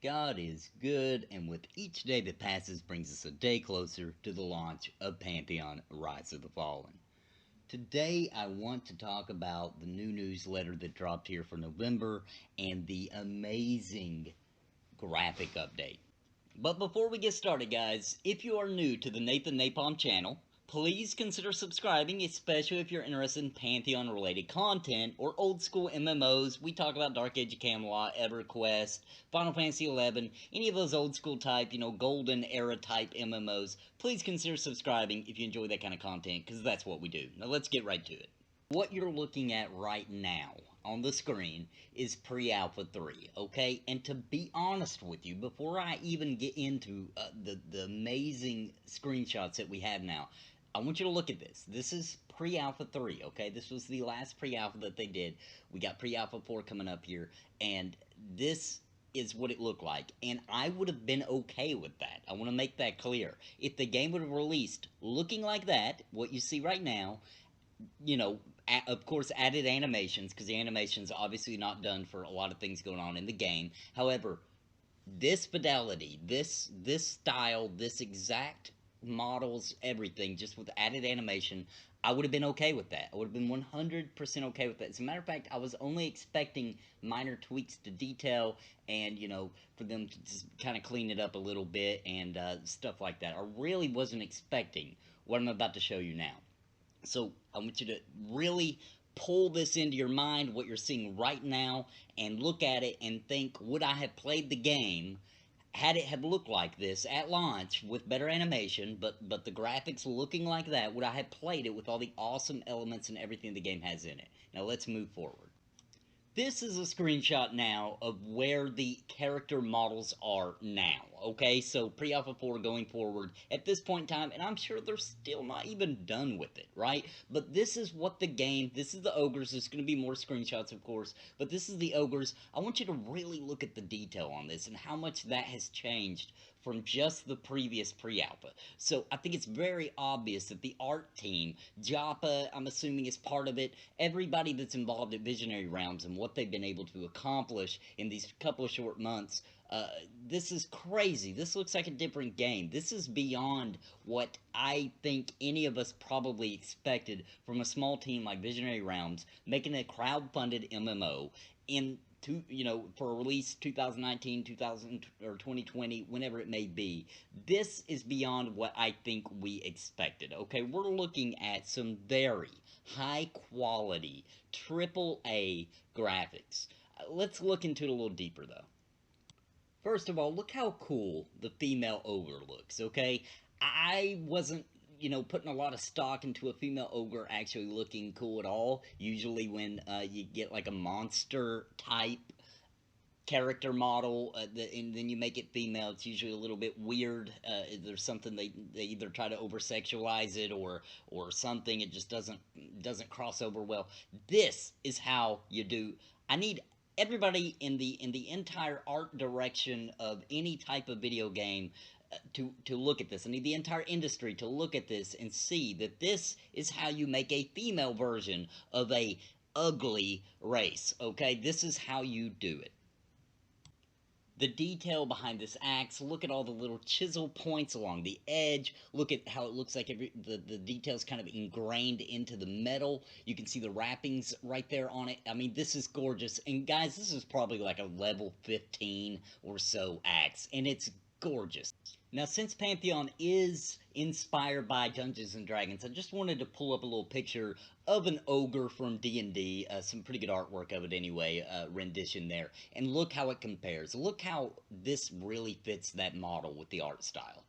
God is good, and with each day that passes brings us a day closer to the launch of Pantheon Rise of the Fallen. Today, I want to talk about the new newsletter that dropped here for November and the amazing graphic update. But before we get started, guys, if you are new to the Nathan Napalm channel, please consider subscribing, especially if you're interested in Pantheon related content or old school MMOs. We talk about Dark Age of Camelot, EverQuest, Final Fantasy XI, any of those old school type, golden era type MMOs. Please consider subscribing if you enjoy that kind of content, because that's what we do. Now let's get right to it. What you're looking at right now on the screen is pre-alpha 3, okay? And to be honest with you, before I even get into the amazing screenshots that we have now, I want you to look at this. This is pre-alpha 3, okay? This was the last pre-alpha that they did. We got pre-alpha 4 coming up here, and this is what it looked like, and I would have been okay with that. I want to make that clear. If the game would have released looking like that, what you see right now, of course, added animations, because the animation's obviously not done for a lot of things going on in the game. However, this fidelity, this style, this exact models, everything, just with added animation, I would have been okay with that. I would have been 100% okay with that. As a matter of fact, I was only expecting minor tweaks to detail and, for them to just kind of clean it up a little bit and stuff like that. I really wasn't expecting what I'm about to show you now. So I want you to really pull this into your mind, what you're seeing right now, and look at it and think, would I have played the game had it have looked like this at launch with better animation, but the graphics looking like that? Would I have played it with all the awesome elements and everything the game has in it? Now let's move forward. This is a screenshot now of where the character models are now, okay? So pre-alpha 4 going forward at this point in time, and I'm sure they're still not even done with it, right? But this is what the game, this is the Ogres. There's going to be more screenshots, of course, but this is the Ogres. I want you to really look at the detail on this and how much that has changed from just the previous pre-alpha. So I think it's very obvious that the art team, Joppa, I'm assuming, is part of it. Everybody that's involved at Visionary Realms and what they've been able to accomplish in these couple of short months, this is crazy. This looks like a different game. This is beyond what I think any of us probably expected from a small team like Visionary Realms, making a crowd-funded MMO in for a release 2019, 2000 or 2020, whenever it may be. This is beyond what I think we expected. Okay, we're looking at some very high quality AAA graphics. Let's look into it a little deeper though. First of all, look how cool the female ogre looks, okay? I wasn't, putting a lot of stock into a female ogre actually looking cool at all. Usually when you get like a monster type character model, and then you make it female, it's usually a little bit weird. There's something they either try to over sexualize it or something. It just doesn't cross over well. This is how you do. I need everybody in the entire art direction of any type of video game to look at this. I need the entire industry to look at this and see that this is how you make a female version of a ugly race. Okay, this is how you do it. The detail behind this axe, look at all the little chisel points along the edge. Look at how it looks like the details kind of ingrained into the metal. You can see the wrappings right there on it. I mean, this is gorgeous. And guys, this is probably like a level 15 or so axe, and it's gorgeous. Now, since Pantheon is inspired by Dungeons and Dragons, I just wanted to pull up a little picture of an ogre from D&D, some pretty good artwork of it anyway, rendition there, and look how it compares. Look how this really fits that model with the art style.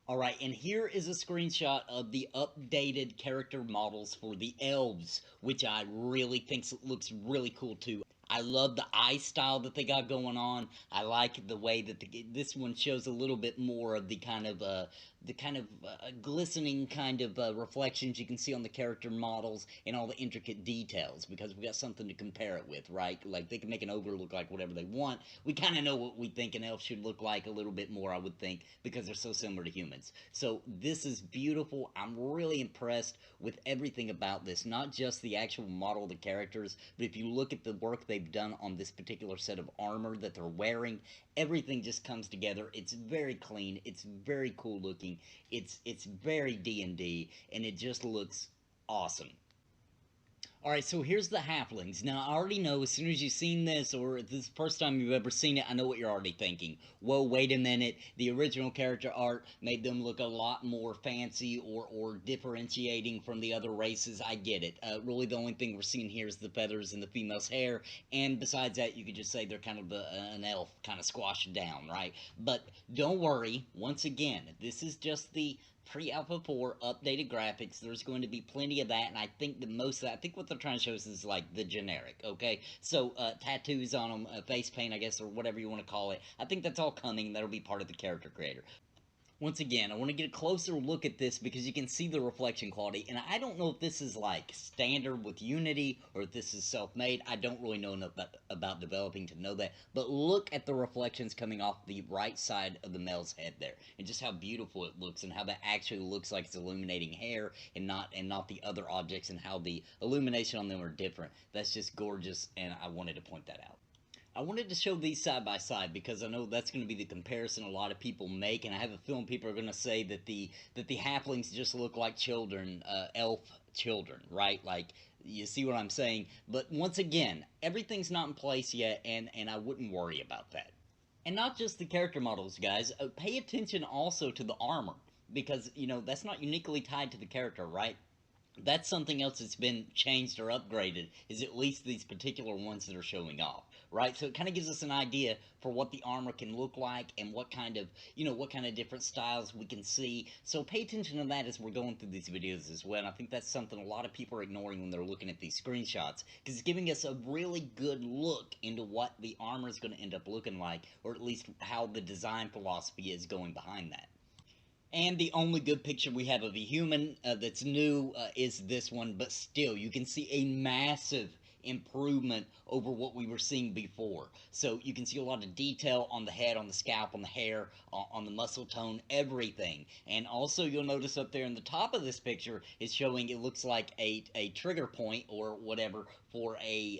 Alright, and here is a screenshot of the updated character models for the elves, which I really think looks really cool too. I love the eye style that they got going on. I like the way that this one shows a little bit more of the kind of glistening kind of reflections you can see on the character models and all the intricate details, because we got something to compare it with, right? Like, they can make an ogre look like whatever they want. We kind of know what we think an elf should look like a little bit more, I would think, because they're so similar to humans. So this is beautiful. I'm really impressed with everything about this, not just the actual model of the characters, but if you look at the work they've they've done on this particular set of armor that they're wearing. Everything just comes together. It's very clean. It's very cool looking. It's very D&D, and it just looks awesome. All right, so here's the halflings. Now, I already know as soon as you've seen this, or if this is the first time you've ever seen it, I know what you're already thinking. Whoa, wait a minute. The original character art made them look a lot more fancy or differentiating from the other races. I get it. Really, the only thing we're seeing here is the feathers in the female's hair, and besides that, you could just say they're kind of an elf, kind of squashed down, right? But don't worry. Once again, this is just the pre-alpha 4 updated graphics. There's going to be plenty of that, and I think that most of that, I think what they're trying to show us is like the generic, okay? So tattoos on them, face paint, I guess, or whatever you want to call it. I think that's all coming. That'll be part of the character creator. Once again, I want to get a closer look at this because you can see the reflection quality, and I don't know if this is like standard with Unity or if this is self-made. I don't really know enough about developing to know that, but look at the reflections coming off the right side of the male's head there, and just how beautiful it looks, and how that actually looks like it's illuminating hair and not the other objects, and how the illumination on them are different. That's just gorgeous, and I wanted to point that out. I wanted to show these side by side because I know that's going to be the comparison a lot of people make, and I have a feeling people are going to say that the halflings just look like children, elf children, right? Like, you see what I'm saying? But once again, everything's not in place yet, and I wouldn't worry about that. And not just the character models, guys. Pay attention also to the armor because that's not uniquely tied to the character, right? That's something else that's been changed or upgraded, is at least these particular ones that are showing off, right? So it kind of gives us an idea for what the armor can look like, and what kind of different styles we can see. So pay attention to that as we're going through these videos as well. And I think that's something a lot of people are ignoring when they're looking at these screenshots, because it's giving us a really good look into what the armor is going to end up looking like, or at least how the design philosophy is going behind that. And the only good picture we have of a human that's new is this one, but still, you can see a massive improvement over what we were seeing before. So you can see a lot of detail on the head, on the scalp, on the hair, on the muscle tone, everything. And also, you'll notice up there in the top of this picture is showing, it looks like a trigger point or whatever for a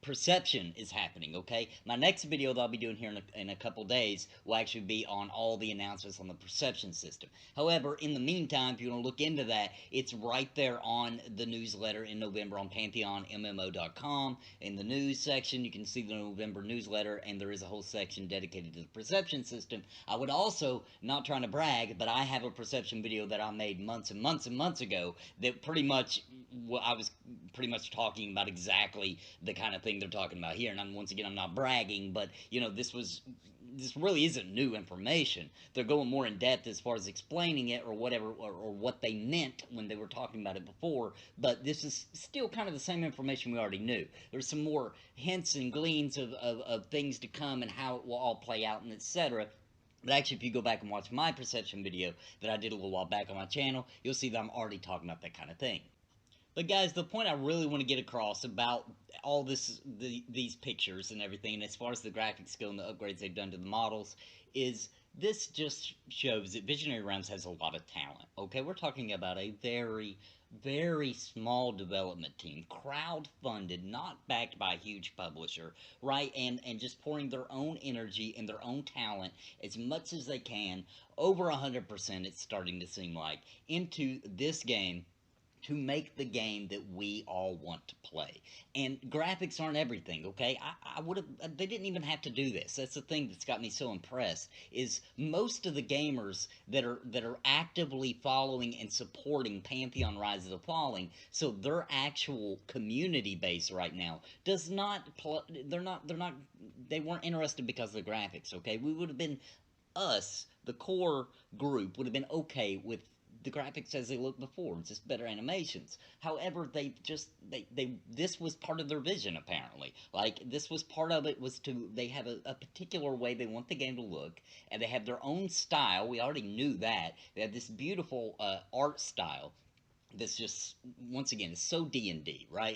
perception is happening. Okay, my next video that I'll be doing here in a couple days will actually be on all the announcements on the perception system. However, in the meantime, if you want to look into that, it's right there on the newsletter in November on PantheonMMO.com. In the news section, you can see the November newsletter, and there is a whole section dedicated to the perception system. I would also, not trying to brag, but I have a perception video that I made months and months and months ago that pretty much, I was pretty much talking about exactly the kind of thing they're talking about here. And once again, I'm not bragging, but this really isn't new information. They're going more in depth as far as explaining it or whatever, or what they meant when they were talking about it before, but this is still kind of the same information we already knew. There's some more hints and gleans of things to come, and how it will all play out, and etc. But actually, if you go back and watch my perception video that I did a little while back on my channel, you'll see that I'm already talking about that kind of thing. But guys, the point I really want to get across about all these pictures and everything, and as far as the graphics go and the upgrades they've done to the models, is this just shows that Visionary Realms has a lot of talent. Okay, we're talking about a very, very small development team, crowd-funded, not backed by a huge publisher, right? And just pouring their own energy and their own talent as much as they can, over 100%, it's starting to seem like, into this game, to make the game that we all want to play. And graphics aren't everything, okay? I would have, they didn't even have to do this. That's the thing that's got me so impressed, is most of the gamers that are actively following and supporting Pantheon Rise of the Falling, so their actual community base right now does not, they weren't interested because of the graphics, okay? We would have been, us, the core group, would have been okay with the graphics as they looked before, just better animations. However, this was part of their vision, apparently. Like, this was part of it, was they have a particular way they want the game to look, and they have their own style. We already knew that. They have this beautiful art style. that's just, once again, it's so D&D, right?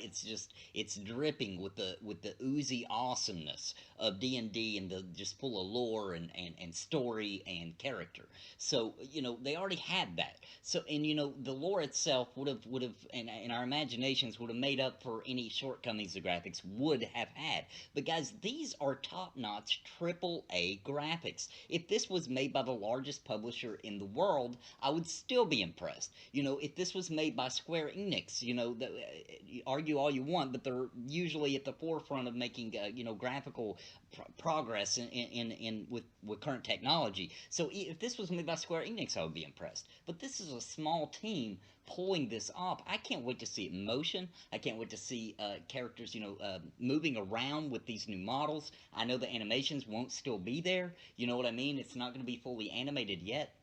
It's dripping with the oozy awesomeness of D&D, and the just full of lore and story and character. So they already had that. So, and the lore itself would have and our imaginations would have made up for any shortcomings the graphics would have had. But guys, these are top-notch triple A graphics. If this was made by the largest publisher in the world, I would still be impressed. If this was made by Square Enix, argue all you want, but they're usually at the forefront of making graphical progress in with current technology. So if this was made by Square Enix, I would be impressed. But this is a small team pulling this off. I can't wait to see it in motion. I can't wait to see characters, moving around with these new models. I know the animations won't still be there. You know what I mean? It's not going to be fully animated yet.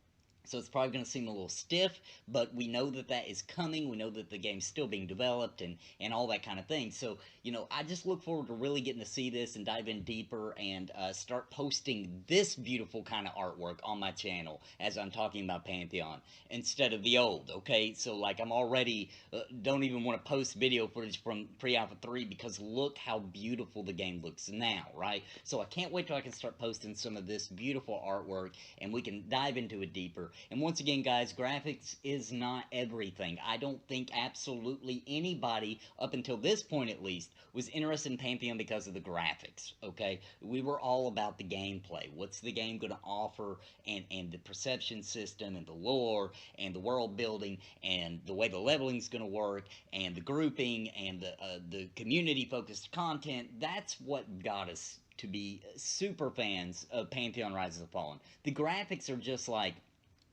So it's probably going to seem a little stiff, but we know that that is coming. We know that the game's still being developed and all that kind of thing. So, I just look forward to really getting to see this and dive in deeper and start posting this beautiful kind of artwork on my channel as I'm talking about Pantheon instead of the old, okay? So, like, I'm already, don't even want to post video footage from Pre-Alpha 3 because look how beautiful the game looks now, right? So I can't wait till I can start posting some of this beautiful artwork and we can dive into it deeper. And once again, guys, graphics is not everything. I don't think absolutely anybody, up until this point at least, was interested in Pantheon because of the graphics, okay? We were all about the gameplay. What's the game going to offer, and the perception system, and the lore, and the world building, and the way the leveling is going to work, and the grouping, and the community-focused content. That's what got us to be super fans of Pantheon Rise of the Fallen. The graphics are just like,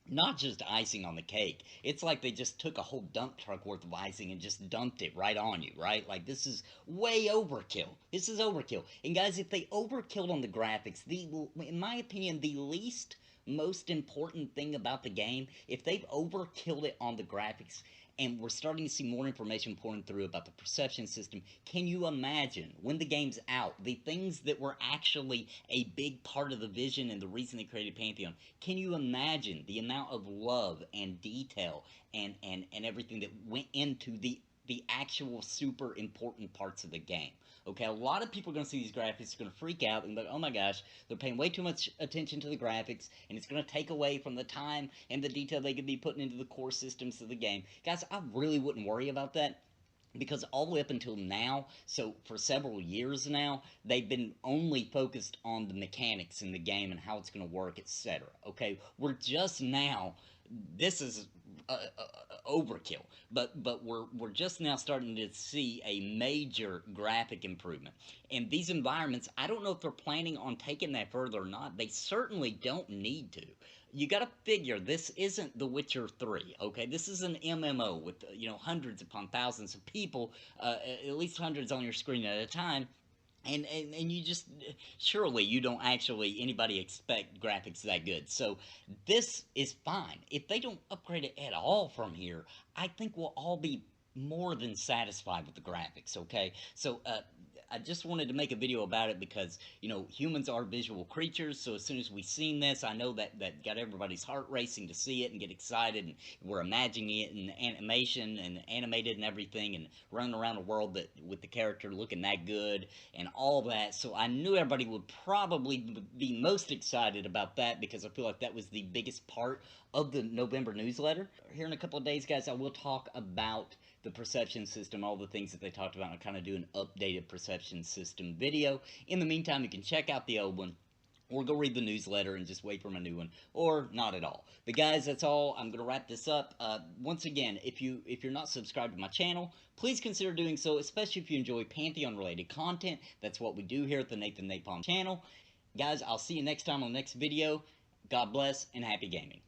not just icing on the cake. It's like they just took a whole dump truck worth of icing and just dumped it right on you, right? Like, this is way overkill. This is overkill. And guys, if they overkilled on the graphics, in my opinion, the least most important thing about the game, if they've overkilled it on the graphics, and we're starting to see more information pouring through about the perception system. Can you imagine, when the game's out, the things that were actually a big part of the vision and the reason they created Pantheon? Can you imagine the amount of love and detail and everything that went into the actual super important parts of the game? Okay, a lot of people are going to see these graphics, going to freak out and be like, oh my gosh, they're paying way too much attention to the graphics, and it's going to take away from the time and the detail they could be putting into the core systems of the game. Guys, I really wouldn't worry about that, because all the way up until now, so for several years now, they've been only focused on the mechanics in the game and how it's going to work, etc. Okay, we're just now, this is overkill, but we're just now starting to see a major graphic improvement. And these environments, I don't know if they're planning on taking that further or not. They certainly don't need to. You got to figure, this isn't The Witcher 3, okay? This is an MMO with hundreds upon thousands of people, at least hundreds on your screen at a time. And you just, surely you don't actually anybody expect graphics that good. So this is fine. If they don't upgrade it at all from here, I think we'll all be more than satisfied with the graphics, okay? So I just wanted to make a video about it because, humans are visual creatures. So as soon as we seen this, I know that got everybody's heart racing to see it and get excited. And we're imagining it in animation and animated and everything, and running around the world that with the character looking that good and all that. So I knew everybody would probably be most excited about that, because I feel like that was the biggest part of the November newsletter. Here in a couple of days, guys, I will talk about the perception system, all the things that they talked about, and kind of do an updated perception system video. In the meantime, you can check out the old one, or go read the newsletter and just wait for my new one, or not at all. But guys, that's all. I'm going to wrap this up. Once again, if you're not subscribed to my channel, please consider doing so, especially if you enjoy Pantheon-related content. That's what we do here at the Napalm channel. Guys, I'll see you next time on the next video. God bless, and happy gaming.